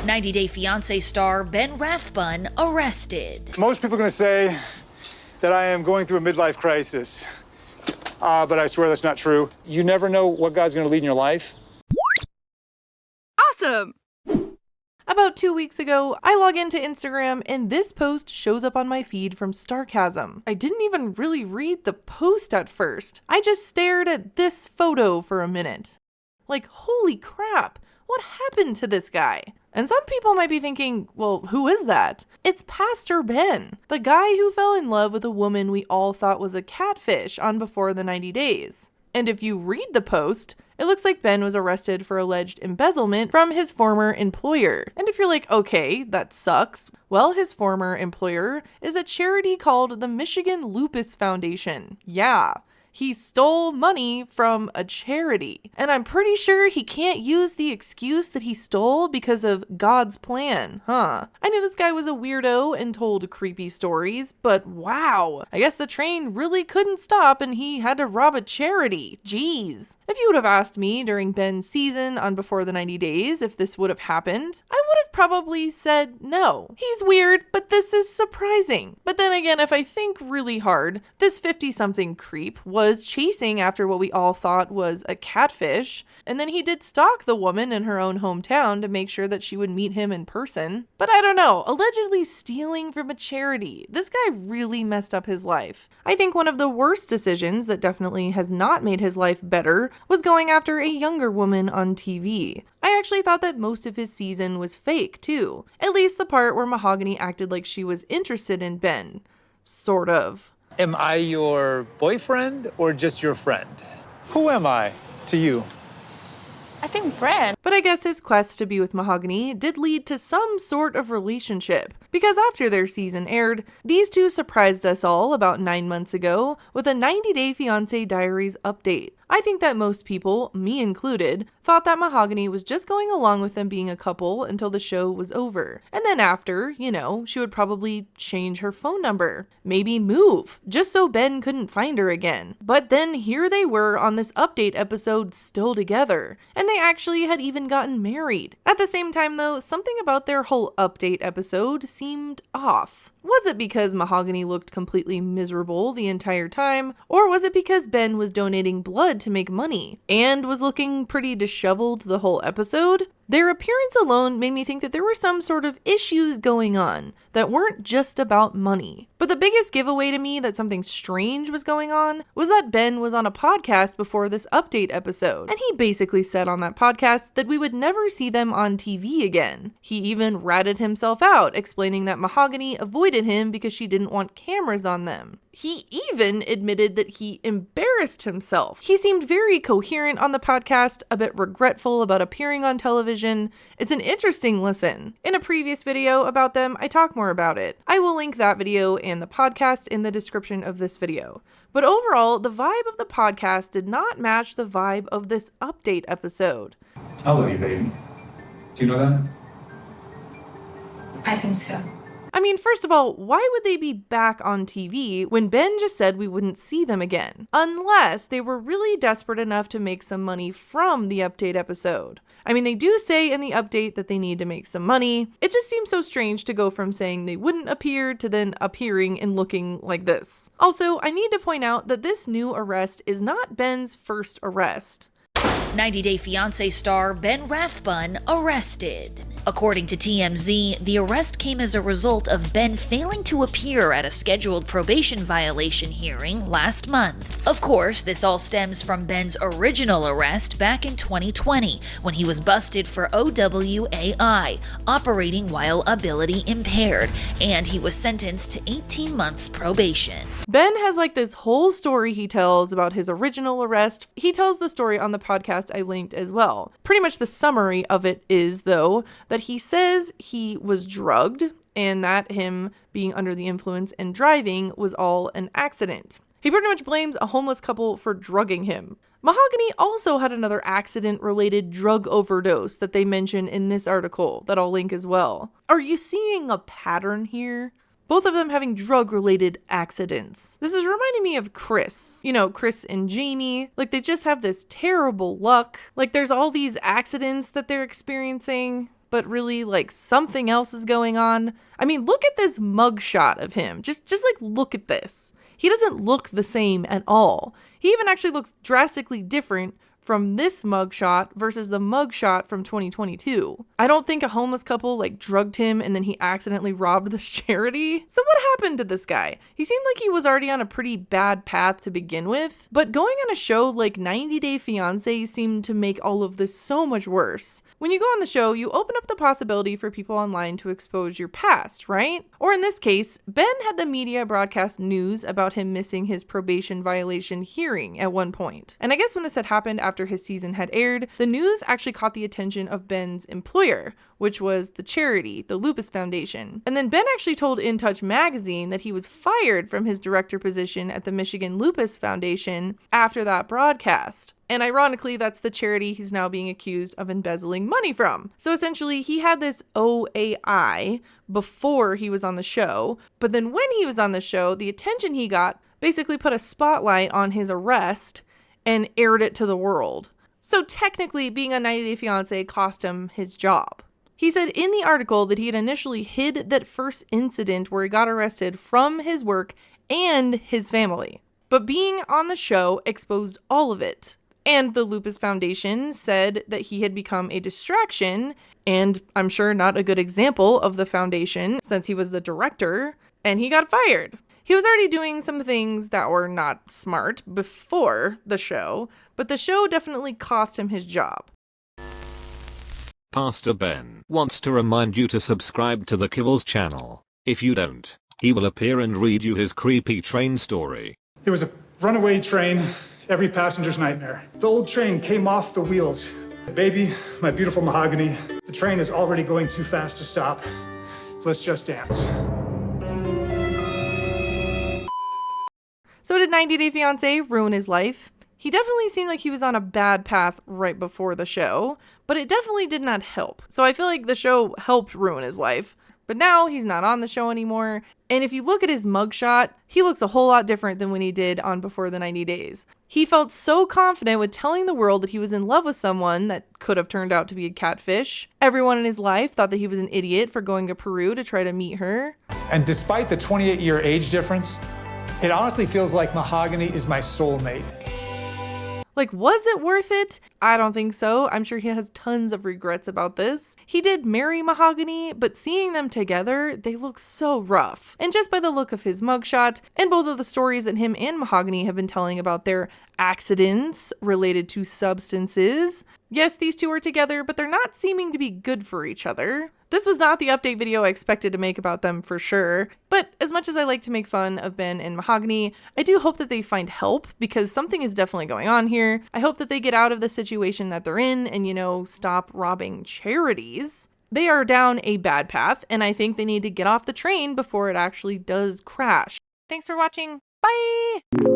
90 Day Fiancé star Ben Rathbun arrested. Most people are going to say that I am going through a midlife crisis, but I swear that's not true. You never know what God's going to lead in your life. Awesome! About 2 weeks ago, I log into Instagram and this post shows up on my feed from Starcasm. I didn't even really read the post at first. I just stared at this photo for a minute. Like, holy crap, what happened to this guy? And some people might be thinking, well, who is that? It's Pastor Ben, the guy who fell in love with a woman we all thought was a catfish on Before the 90 Days. And if you read the post, it looks like Ben was arrested for alleged embezzlement from his former employer. And if you're like, okay, that sucks, well, his former employer is a charity called the Michigan Lupus Foundation. Yeah. He stole money from a charity. And I'm pretty sure he can't use the excuse that he stole because of God's plan, huh? I knew this guy was a weirdo and told creepy stories, but wow, I guess the train really couldn't stop and he had to rob a charity. Jeez. If you would have asked me during Ben's season on Before the 90 Days if this would have happened, I would have probably said no. He's weird, but this is surprising. But then again, if I think really hard, this 50-something creep was chasing after what we all thought was a catfish, and then he did stalk the woman in her own hometown to make sure that she would meet him in person. But I don't know, allegedly stealing from a charity. This guy really messed up his life. I think one of the worst decisions that definitely has not made his life better was going after a younger woman on TV. I actually thought that most of his season was fake too, at least the part where Mahogany acted like she was interested in Ben. Sort of. Am I your boyfriend or just your friend? Who am I to you? I think friend. But I guess his quest to be with Mahogany did lead to some sort of relationship, because after their season aired, these two surprised us all about 9 months ago with a 90 Day Fiancé Diaries update. I think that most people, me included, thought that Mahogany was just going along with them being a couple until the show was over. And then after, she would probably change her phone number, maybe move, just so Ben couldn't find her again. But then here they were on this update episode still together, and they actually had even gotten married. At the same time though, something about their whole update episode seemed off. Was it because Mahogany looked completely miserable the entire time, or was it because Ben was donating blood to make money and was looking pretty disheveled the whole episode? Their appearance alone made me think that there were some sort of issues going on that weren't just about money. But the biggest giveaway to me that something strange was going on was that Ben was on a podcast before this update episode, and he basically said on that podcast that we would never see them on TV again. He even ratted himself out, explaining that Mahogany avoided him because she didn't want cameras on them. He even admitted that he embarrassed himself. He seemed very coherent on the podcast, a bit regretful about appearing on television. It's an interesting listen. In a previous video about them, I talk more about it. I will link that video and the podcast in the description of this video. But overall, the vibe of the podcast did not match the vibe of this update episode. I love you, baby. Do you know that? I think so. I mean, first of all, why would they be back on TV when Ben just said we wouldn't see them again? Unless they were really desperate enough to make some money from the update episode. I mean, they do say in the update that they need to make some money. It just seems so strange to go from saying they wouldn't appear to then appearing and looking like this. Also, I need to point out that this new arrest is not Ben's first arrest. 90 Day Fiancé star Ben Rathbun arrested. According to TMZ, the arrest came as a result of Ben failing to appear at a scheduled probation violation hearing last month. Of course, this all stems from Ben's original arrest back in 2020, when he was busted for OWAI, operating while ability impaired, and he was sentenced to 18 months probation. Ben has like this whole story he tells about his original arrest. He tells the story on the podcast I linked as well. Pretty much the summary of it is, though, that he says he was drugged and that him being under the influence and driving was all an accident. He pretty much blames a homeless couple for drugging him. Mahogany also had another accident-related drug overdose that they mention in this article that I'll link as well. Are you seeing a pattern here? Both of them having drug-related accidents. This is reminding me of Chris. Chris and Jamie. Like, they just have this terrible luck. Like, there's all these accidents that they're experiencing, but really like something else is going on. I mean, look at this mugshot of him. Just like look at this. He doesn't look the same at all. He even actually looks drastically different from this mugshot versus the mugshot from 2022. I don't think a homeless couple like drugged him and then he accidentally robbed this charity. So what happened to this guy? He seemed like he was already on a pretty bad path to begin with, but going on a show like 90 Day Fiancé seemed to make all of this so much worse. When you go on the show, you open up the possibility for people online to expose your past, right? Or in this case, Ben had the media broadcast news about him missing his probation violation hearing at one point. And I guess when this had happened after his season had aired, the news actually caught the attention of Ben's employer, which was the charity, the Lupus Foundation. And then Ben actually told In Touch magazine that he was fired from his director position at the Michigan Lupus Foundation after that broadcast. And ironically, that's the charity he's now being accused of embezzling money from. So essentially, he had this OAI before he was on the show, but then when he was on the show, the attention he got basically put a spotlight on his arrest and aired it to the world. So technically, being on 90 Day Fiancé cost him his job. He said in the article that he had initially hid that first incident where he got arrested from his work and his family. But being on the show exposed all of it. And the Lupus Foundation said that he had become a distraction, and I'm sure not a good example of the foundation since he was the director, and he got fired. He was already doing some things that were not smart before the show, but the show definitely cost him his job. Pastor Ben wants to remind you to subscribe to the Kibbles channel. If you don't, he will appear and read you his creepy train story. It was a runaway train, every passenger's nightmare. The old train came off the wheels. Baby, my beautiful mahogany, the train is already going too fast to stop. Let's just dance. So did 90 Day Fiancé ruin his life? He definitely seemed like he was on a bad path right before the show, but it definitely did not help. So I feel like the show helped ruin his life. But now he's not on the show anymore. And if you look at his mugshot, he looks a whole lot different than when he did on Before the 90 Days. He felt so confident with telling the world that he was in love with someone that could have turned out to be a catfish. Everyone in his life thought that he was an idiot for going to Peru to try to meet her. And despite the 28-year age difference, it honestly feels like Mahogany is my soulmate. Like, was it worth it? I don't think so. I'm sure he has tons of regrets about this. He did marry Mahogany, but seeing them together, they look so rough. And just by the look of his mugshot, and both of the stories that him and Mahogany have been telling about their accidents related to substances, yes, these two are together, but they're not seeming to be good for each other. This was not the update video I expected to make about them for sure, but as much as I like to make fun of Ben and Mahogany, I do hope that they find help because something is definitely going on here. I hope that they get out of the situation that they're in and, stop robbing charities. They are down a bad path, and I think they need to get off the train before it actually does crash. Thanks for watching. Bye!